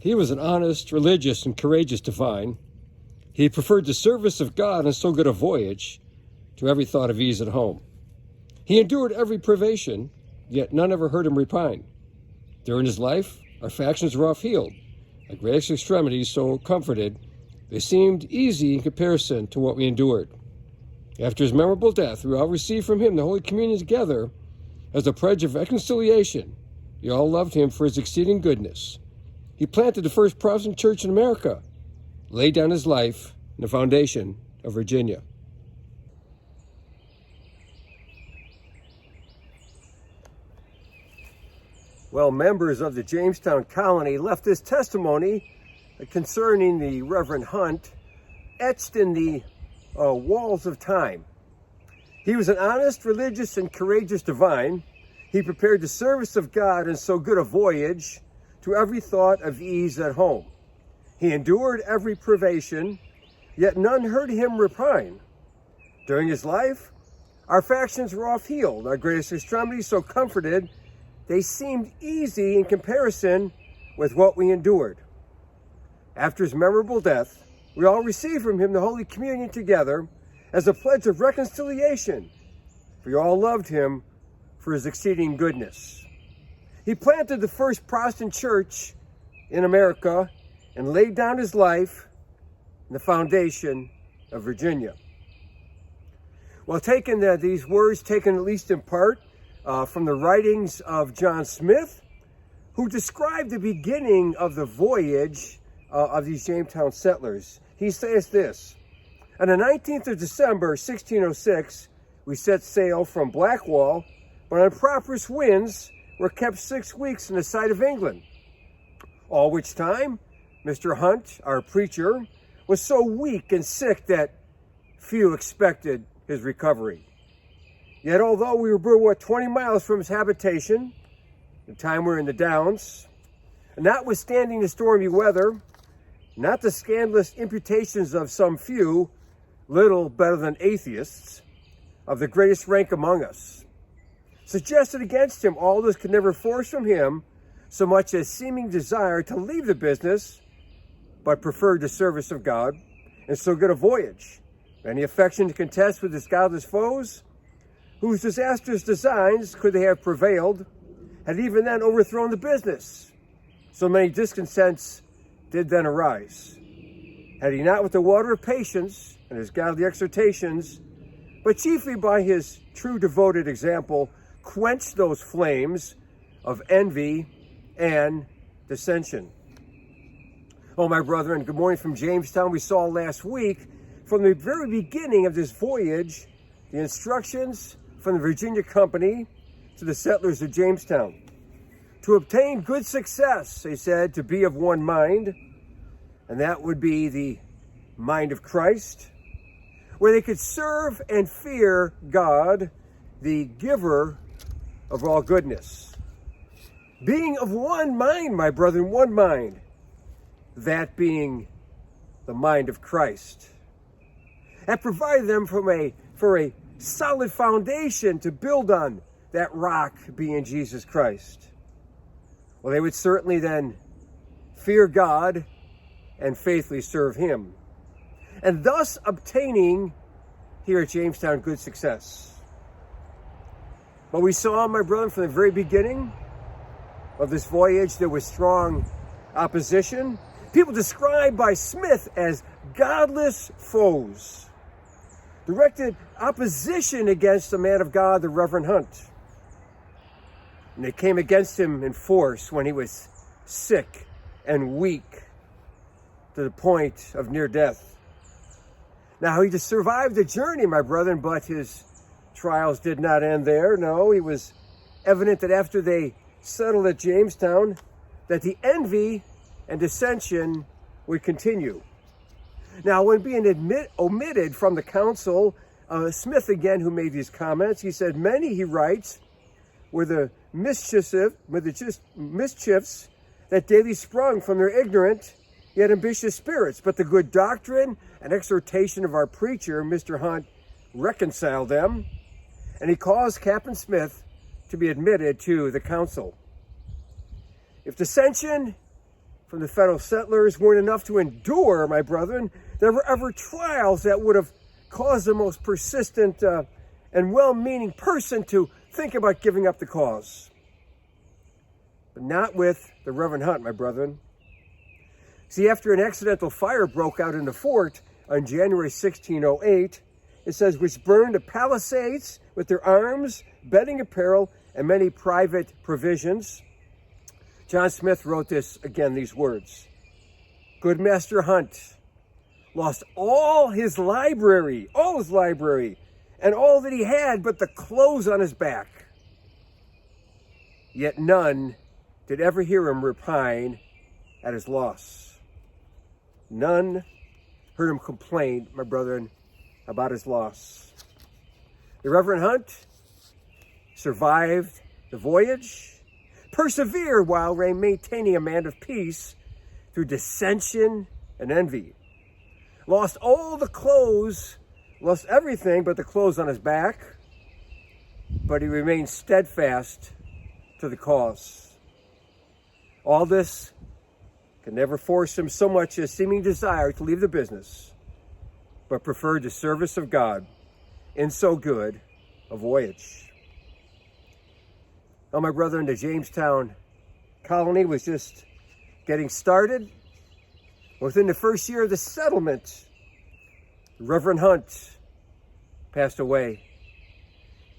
He was an honest, religious, and courageous divine. He preferred the service of God and so good a voyage to every thought of ease at home. He endured every privation, yet none ever heard him repine. During his life, our factions were off-heeled, at greatest extremities so comforted, they seemed easy in comparison to what we endured. After his memorable death, we all received from him the Holy Communion together as a pledge of reconciliation. We all loved him for his exceeding goodness. He planted the first Protestant church in America, laid down his life in the foundation of Virginia. Well, members of the Jamestown colony left this testimony concerning the Reverend Hunt etched in the walls of time. He was an honest, religious, and courageous divine. He prepared the service of God in so good a voyage to every thought of ease at home. He endured every privation, yet none heard him repine. During his life, our factions were off-heeled, our greatest extremities so comforted, they seemed easy in comparison with what we endured. After his memorable death, we all received from him the Holy Communion together as a pledge of reconciliation. We all loved him for his exceeding goodness. He planted the first Protestant church in America and laid down his life in the foundation of Virginia. Well, these words taken at least in part from the writings of John Smith, who described the beginning of the voyage of these Jamestown settlers. He says this: on the 19th of December, 1606, we set sail from Blackwall, but on prosperous winds were kept 6 weeks in the sight of England, all which time Mr. Hunt, our preacher, was so weak and sick that few expected his recovery. Yet although we were 20 miles from his habitation, the time we were in the Downs, and notwithstanding the stormy weather, not the scandalous imputations of some few, little better than atheists, of the greatest rank among us, suggested against him all this could never force from him so much as seeming desire to leave the business, but preferred the service of God, and so good a voyage. Any affection to contest with his godless foes, whose disastrous designs, could they have prevailed, had even then overthrown the business. So many discontents did then arise. Had he not with the water of patience and his godly exhortations, but chiefly by his true devoted example, quenched those flames of envy and dissension. Oh, my brethren, good morning from Jamestown. We saw last week, from the very beginning of this voyage, the instructions from the Virginia Company to the settlers of Jamestown. To obtain good success, they said, to be of one mind, and that would be the mind of Christ, where they could serve and fear God, the giver of all goodness. Being of one mind, my brethren, one mind, that being the mind of Christ. That provided them for a solid foundation to build on, that rock being Jesus Christ. Well, they would certainly then fear God and faithfully serve him, and thus obtaining here at Jamestown good success. But we saw, my brethren, from the very beginning of this voyage, there was strong opposition. People described by Smith as godless foes, directed opposition against the man of God, the Reverend Hunt. And they came against him in force when he was sick and weak to the point of near death. Now, he just survived the journey, my brethren, but his trials did not end there. No, it was evident that after they settled at Jamestown, that the envy and dissension would continue. Now, when being omitted from the council, Smith again, who made these comments, he said, many, he writes, were the mischiefs that daily sprung from their ignorant yet ambitious spirits. But the good doctrine and exhortation of our preacher, Mr. Hunt, reconciled them, and he caused Captain Smith to be admitted to the council. If dissension from the fellow settlers weren't enough to endure, my brethren. There were ever trials that would have caused the most persistent and well-meaning person to think about giving up the cause. But not with the Reverend Hunt, my brethren. See, after an accidental fire broke out in the fort on January 1608, it says, which burned the palisades with their arms, bedding, apparel, and many private provisions. John Smith wrote these words. Good Master Hunt lost all his library, and all that he had but the clothes on his back. Yet none did ever hear him repine at his loss. None heard him complain, my brethren, about his loss. The Reverend Hunt survived the voyage, persevered while maintaining a man of peace through dissension and envy. Lost all the clothes, lost everything but the clothes on his back, but he remained steadfast to the cause. All this could never force him so much as seeming desire to leave the business, but preferred the service of God in so good a voyage. Oh, my brethren, the Jamestown colony was just getting started. Within the first year of the settlement, Reverend Hunt passed away.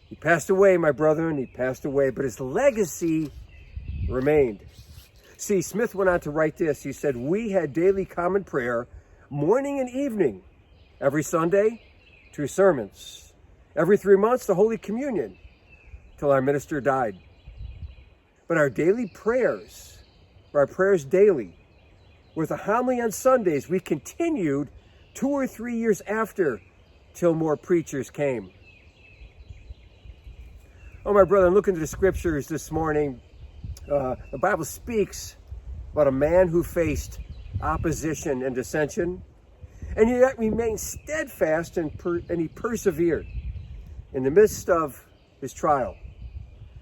He passed away, my brethren, he passed away, but his legacy remained. See, Smith went on to write this. He said, we had daily common prayer, morning and evening, every Sunday, 2 sermons. Every 3 months, the Holy Communion, till our minister died. But our daily prayers, our prayers daily, with a homily on Sundays, we continued 2 or 3 years after, till more preachers came. Oh, my brother, look into the scriptures this morning. The Bible speaks about a man who faced opposition and dissension, and yet remained steadfast and he persevered in the midst of his trial.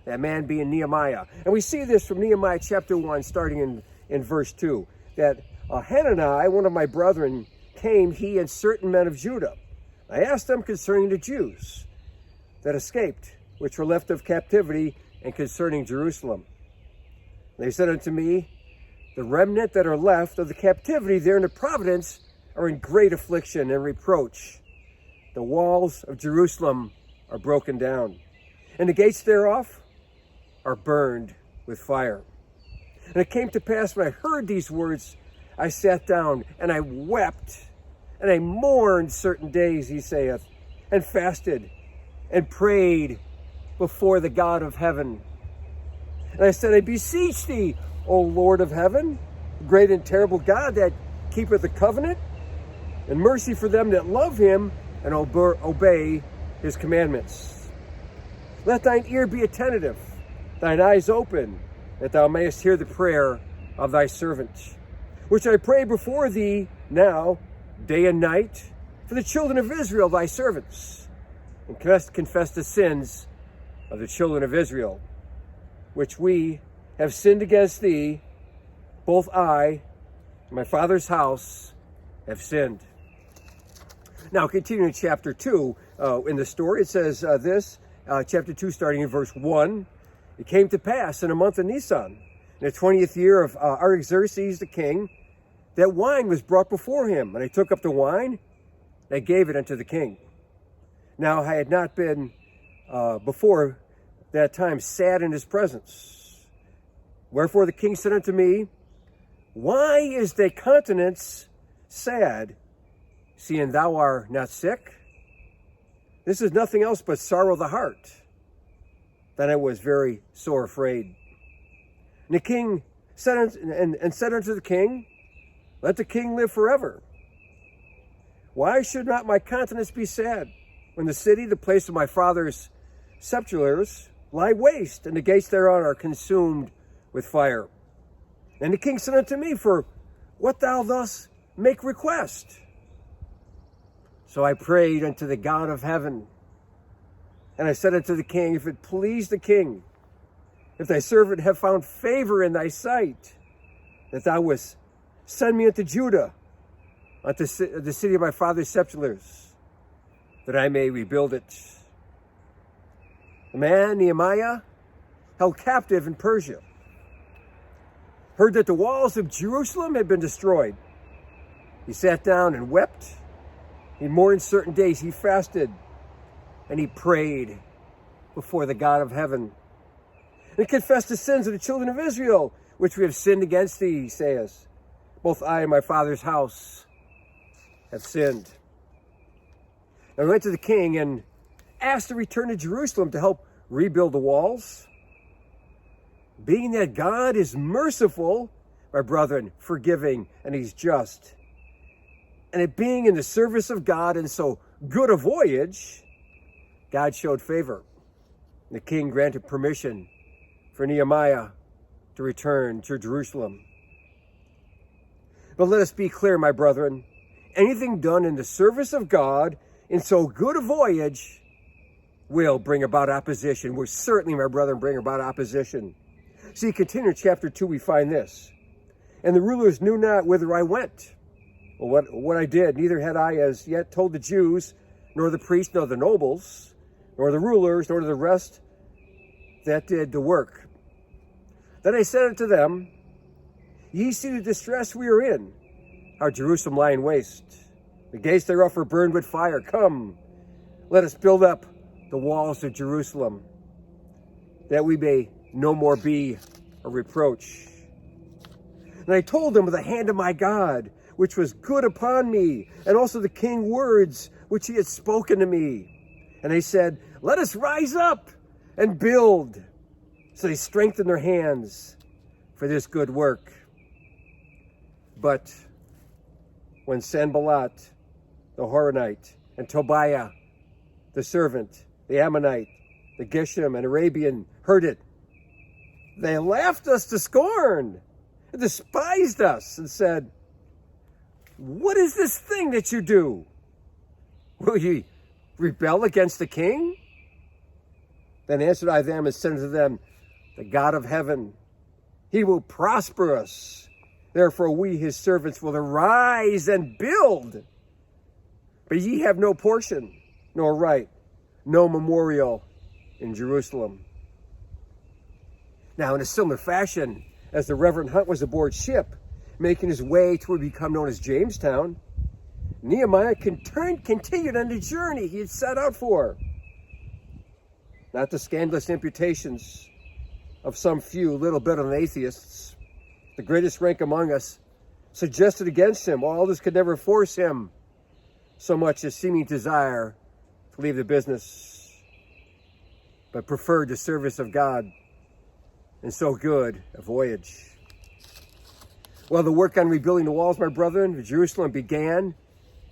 That man being Nehemiah. And we see this from Nehemiah chapter 1, starting in verse 2, that Hanani, one of my brethren, came, he and certain men of Judah. I asked them concerning the Jews that escaped, which were left of captivity, and concerning Jerusalem. They said unto me, the remnant that are left of the captivity there in the providence are in great affliction and reproach. The walls of Jerusalem are broken down, and the gates thereof are burned with fire. And it came to pass when I heard these words, I sat down and I wept, and I mourned certain days, he saith, and fasted and prayed before the God of heaven. And I said, I beseech thee, O Lord of heaven, great and terrible God that keepeth the covenant, and mercy for them that love him and obey his commandments. Let thine ear be attentive, thine eyes open, that thou mayest hear the prayer of thy servant, which I pray before thee now, day and night, for the children of Israel, thy servants, and confess the sins of the children of Israel, which we have sinned against thee, both I and my father's house have sinned. Now, continuing chapter 2, in the story, it says chapter 2, starting in verse 1, it came to pass in the month of Nisan, in the 20th year of Artaxerxes the king, that wine was brought before him. And I took up the wine, and I gave it unto the king. Now I had not been before that time sad in his presence. Wherefore the king said unto me, why is thy countenance sad, seeing thou art not sick? This is nothing else but sorrow of the heart. Then I was very sore afraid. And the king said unto the king, let the king live forever. Why should not my countenance be sad, when the city, the place of my father's sepulchres, lie waste, and the gates thereon are consumed with fire? And the king said unto me, for what thou thus make request? So I prayed unto the God of heaven, and I said unto the king, if it please the king, if thy servant have found favor in thy sight, that thou wouldst send me unto Judah, unto the city of my father's sepulchres, that I may rebuild it. The man, Nehemiah, held captive in Persia, heard that the walls of Jerusalem had been destroyed. He sat down and wept. In more uncertain days, he fasted and he prayed before the God of heaven and confessed the sins of the children of Israel, which we have sinned against thee, he says. Both I and my father's house have sinned. And I went to the king and asked to return to Jerusalem to help rebuild the walls. Being that God is merciful, my brethren, forgiving, and he's just, and it being in the service of God and so good a voyage, God showed favor. The king granted permission for Nehemiah to return to Jerusalem. But let us be clear, my brethren, anything done in the service of God in so good a voyage will bring about opposition. Will certainly, my brethren, bring about opposition. See, continue in chapter 2, we find this. And the rulers knew not whither I went, or what I did. Neither had I as yet told the Jews, nor the priests, nor the nobles, nor the rulers, nor the rest that did the work. Then I said unto them, Ye see the distress we are in, how Jerusalem lying waste. The gates thereof are burned with fire. Come, let us build up the walls of Jerusalem, that we may no more be a reproach. And I told them of the hand of my God, which was good upon me, and also the king's words which he had spoken to me. And they said, Let us rise up and build. So they strengthened their hands for this good work. But when Sanballat, the Horonite, and Tobiah, the servant, the Ammonite, the Geshem, and Arabian, heard it, they laughed us to scorn and despised us and said, What is this thing that you do? Will ye rebel against the king? Then answered I them and said unto them, The God of heaven, he will prosper us. Therefore we, his servants, will arise and build. But ye have no portion, nor right, no memorial in Jerusalem. Now, in a similar fashion, as the Reverend Hunt was aboard ship, making his way to what would become known as Jamestown, Nehemiah continued on the journey he had set out for. Not the scandalous imputations of some few little-bit-of atheists, the greatest rank among us, suggested against him. All this could never force him so much as seeming desire to leave the business, but preferred the service of God and so good a voyage. Well, the work on rebuilding the walls, my brethren, of Jerusalem began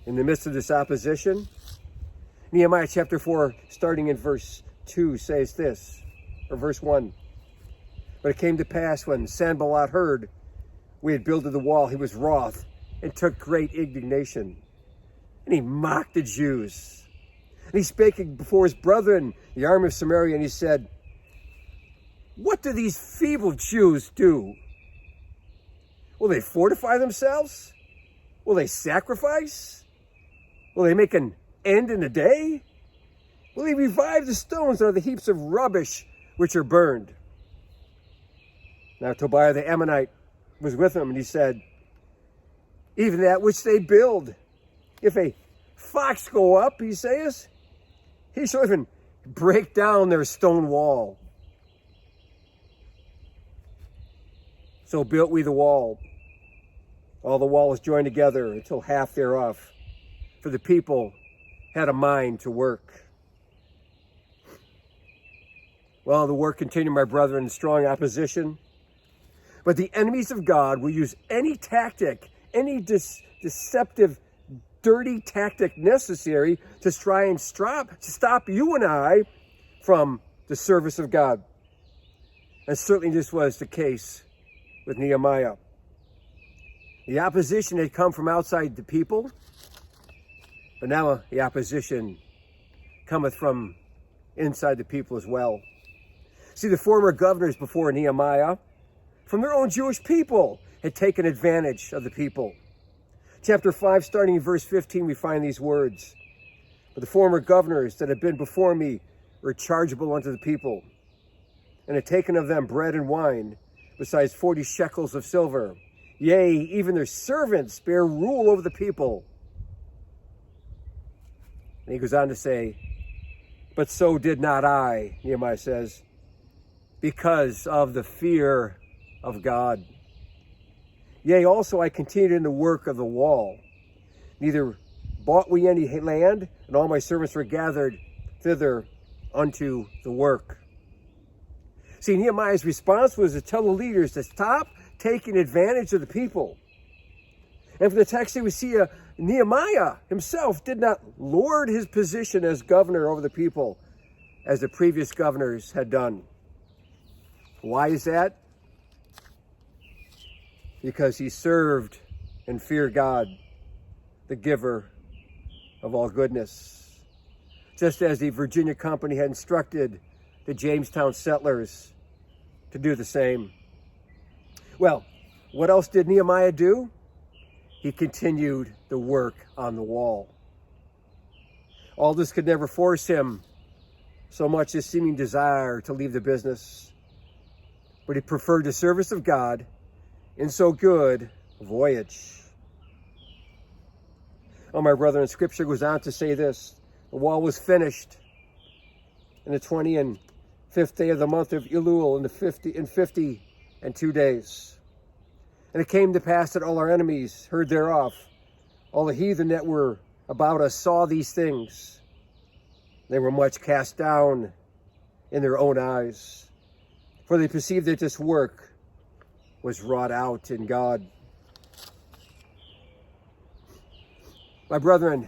in the midst of this opposition. Nehemiah chapter 4, starting in verse 2, says this, or verse 1. But it came to pass when Sanballat heard we had builded the wall, he was wroth and took great indignation. And he mocked the Jews. And he spake before his brethren, the army of Samaria, and he said, What do these feeble Jews do? Will they fortify themselves? Will they sacrifice? Will they make an end in a day? Will they revive the stones that are the heaps of rubbish which are burned? Now Tobiah the Ammonite was with him, and he said, Even that which they build, if a fox go up, he says, he shall even break down their stone wall. So built we the wall. All the wall was joined together until half thereof, for the people had a mind to work. Well, the work continued, my brethren, in strong opposition. But the enemies of God will use any tactic, any deceptive, dirty tactic necessary to try and stop you and I from the service of God. And certainly this was the case with Nehemiah. The opposition had come from outside the people, but now the opposition cometh from inside the people as well. See, the former governors before Nehemiah, from their own Jewish people, had taken advantage of the people. Chapter 5, starting in verse 15, we find these words. But the former governors that had been before me were chargeable unto the people, and had taken of them bread and wine, besides 40 shekels of silver. Yea, even their servants bear rule over the people. And he goes on to say, but so did not I, Nehemiah says, because of the fear of God. Yea, also I continued in the work of the wall. Neither bought we any land, and all my servants were gathered thither unto the work. See, Nehemiah's response was to tell the leaders to stop taking advantage of the people. And from the text here we see Nehemiah himself did not lord his position as governor over the people as the previous governors had done. Why is that? Because he served and feared God, the giver of all goodness. Just as the Virginia Company had instructed the Jamestown settlers to do the same. Well, what else did Nehemiah do? He continued the work on the wall. All this could never force him so much as seeming desire to leave the business, but he preferred the service of God in so good a voyage. Oh, my brethren, Scripture goes on to say this. The wall was finished in the 25th day of the month of Elul in 52 days. And it came to pass that all our enemies heard thereof. All the heathen that were about us saw these things. They were much cast down in their own eyes, for they perceived that this work was wrought out in God. My brethren,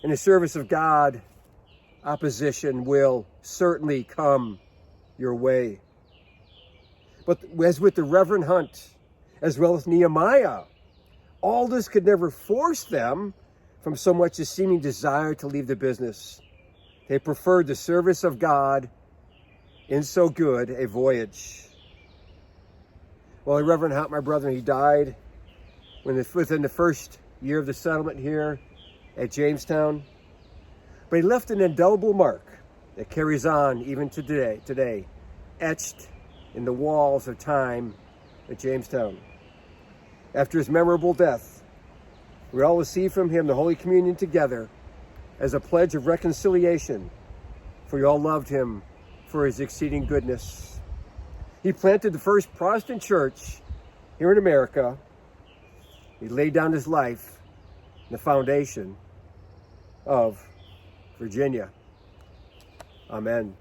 in the service of God, opposition will certainly come your way. But as with the Reverend Hunt, as well as Nehemiah, all this could never force them from so much as seeming desire to leave the business. They preferred the service of God in so good a voyage. Well, the Reverend Hunt, my brother, he died within the first year of the settlement here at Jamestown. But he left an indelible mark that carries on even to today, etched in the walls of time at Jamestown. After his memorable death, we all receive from him the Holy Communion together as a pledge of reconciliation, for you all loved him for his exceeding goodness. He planted the first Protestant church here in America. He laid down his life in the foundation of Virginia. Amen.